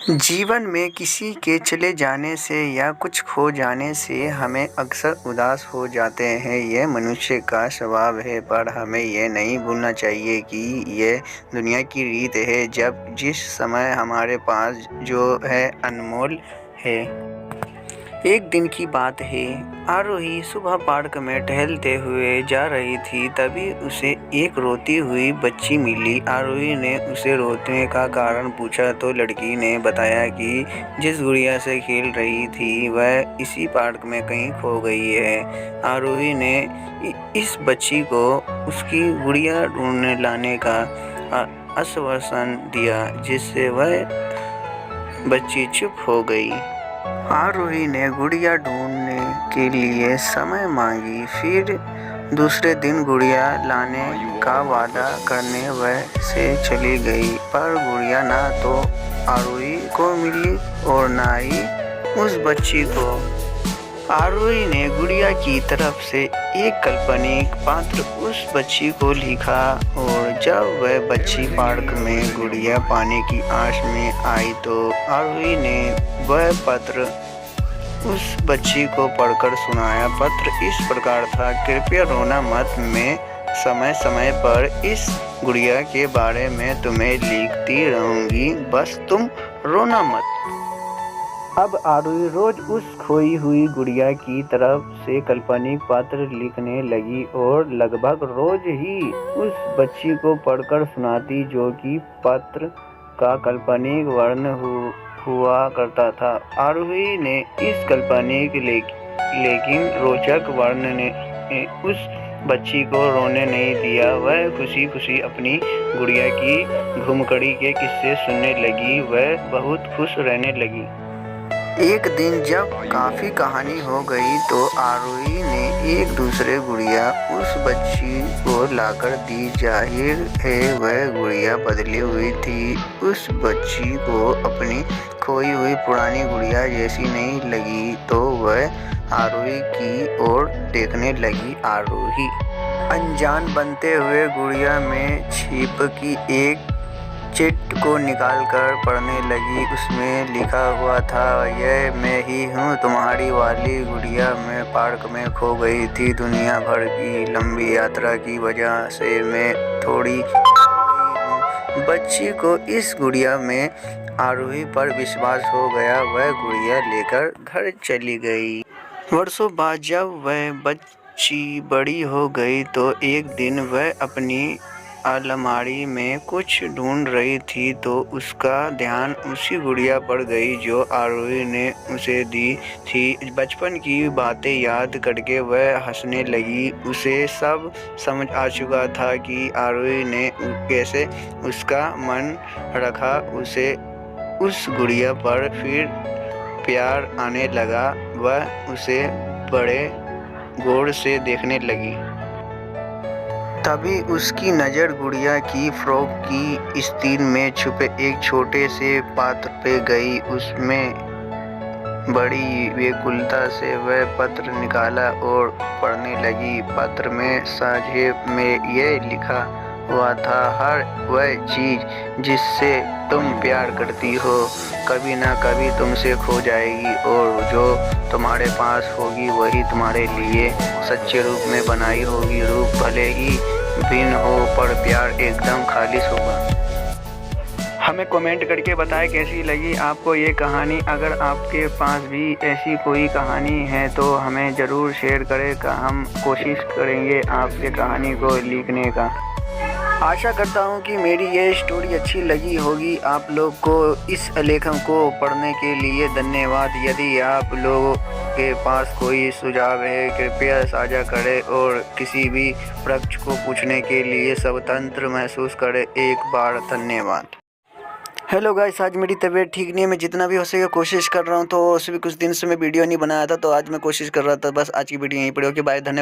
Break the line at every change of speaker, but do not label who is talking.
जीवन में किसी के चले जाने से या कुछ खो जाने से हमें अक्सर उदास हो जाते हैं। यह मनुष्य का स्वभाव है, पर हमें यह नहीं भूलना चाहिए कि यह दुनिया की रीत है। जब जिस समय हमारे पास जो है अनमोल है। एक दिन की बात है, आरोही सुबह पार्क में टहलते हुए जा रही थी। तभी उसे एक रोती हुई बच्ची मिली। आरोही ने उसे रोने का कारण पूछा तो लड़की ने बताया कि जिस गुड़िया से खेल रही थी वह इसी पार्क में कहीं खो गई है। आरोही ने इस बच्ची को उसकी गुड़िया ढूंढने लाने का आश्वासन दिया, जिससे वह बच्ची चुप हो गई। आरोही ने गुड़िया ढूंढने के लिए समय मांगी। फिर दूसरे दिन गुड़िया लाने का वादा करने वह से चली गई, पर गुड़िया ना तो आरोही को मिली और ना ही उस बच्ची को। आरोही ने गुड़िया की तरफ से एक काल्पनिक पात्र उस बच्ची को लिखा, और जब वह बच्ची पार्क में गुड़िया पाने की आश में आई तो आरोही ने वह पत्र उस बच्ची को पढ़कर सुनाया। पत्र इस प्रकार था, कृपया रोना मत, मैं समय समय पर इस गुड़िया के बारे में तुम्हें लिखती रहूंगी, बस तुम रोना मत। अब आरोही रोज उस खोई हुई गुड़िया की तरफ से काल्पनिक पात्र लिखने लगी और लगभग रोज ही उस बच्ची को पढ़कर सुनाती, जो कि पत्र का काल्पनिक वर्ण हुआ करता था। आरोही ने इस काल्पनिक लेकिन रोचक वर्ण ने उस बच्ची को रोने नहीं दिया। वह खुशी खुशी अपनी गुड़िया की घुमकड़ी के किस्से सुनने लगी। वह बहुत खुश रहने लगी। एक दिन जब काफी कहानी हो गई तो आरोही ने एक दूसरे गुड़िया उस बच्ची को लाकर दी। जाहिर है वह गुड़िया बदली हुई थी। उस बच्ची को अपनी खोई हुई पुरानी गुड़िया जैसी नहीं लगी तो वह आरोही की ओर देखने लगी। आरोही अनजान बनते हुए गुड़िया में छिपकी एक चिट को निकालकर पढ़ने लगी। उसमें लिखा हुआ था, यह मैं ही हूँ, तुम्हारी वाली गुड़िया। मैं पार्क में खो गई थी। दुनिया भर की लंबी यात्रा की वजह से मैं थोड़ी हूँ। बच्ची को इस गुड़िया में आरोही पर विश्वास हो गया। वह गुड़िया लेकर घर चली गई। वर्षों बाद जब वह बच्ची बड़ी हो गई तो एक दिन वह अपनी अलमारी में कुछ ढूंढ रही थी तो उसका ध्यान उसी गुड़िया पर गई जो आरोही ने उसे दी थी। बचपन की बातें याद करके वह हंसने लगी। उसे सब समझ आ चुका था कि आरोही ने कैसे उसका मन रखा। उसे उस गुड़िया पर फिर प्यार आने लगा। वह उसे बड़े गौर से देखने लगी। तभी उसकी नज़र गुड़िया की फ्रॉक की आस्तीन में छुपे एक छोटे से पात्र पे गई। उसमें बड़ी व्याकुलता से वह पत्र निकाला और पढ़ने लगी। पत्र में संक्षेप में यह लिखा हुआ था, हर वह चीज़ जिससे तुम प्यार करती हो कभी ना कभी तुमसे खो जाएगी, और जो तुम्हारे पास होगी वही तुम्हारे लिए सच्चे रूप में बनाई होगी। रूप भले ही भिन्न हो पर प्यार एकदम खालिश होगा। हमें कमेंट करके बताएं कैसी लगी आपको ये कहानी। अगर आपके पास भी ऐसी कोई कहानी है तो हमें ज़रूर शेयर करें। हम कोशिश करेंगे आपके कहानी को लिखने का। आशा करता हूँ कि मेरी ये स्टोरी अच्छी लगी होगी आप लोग को। इस लेखन को पढ़ने के लिए धन्यवाद। यदि आप लोगों के पास कोई सुझाव है कृपया साझा करें और किसी भी प्रश्न को पूछने के लिए स्वतंत्र महसूस करें। एक बार धन्यवाद। हेलो गाइस, आज मेरी तबीयत ठीक नहीं है। मैं जितना भी हो सके कोशिश कर रहा हूँ। तो उससे भी कुछ दिन से मैं वीडियो नहीं बनाया था, तो आज मैं कोशिश कर रहा था। बस आज की वीडियो यहीं पर। ओके बाय, धन्यवाद।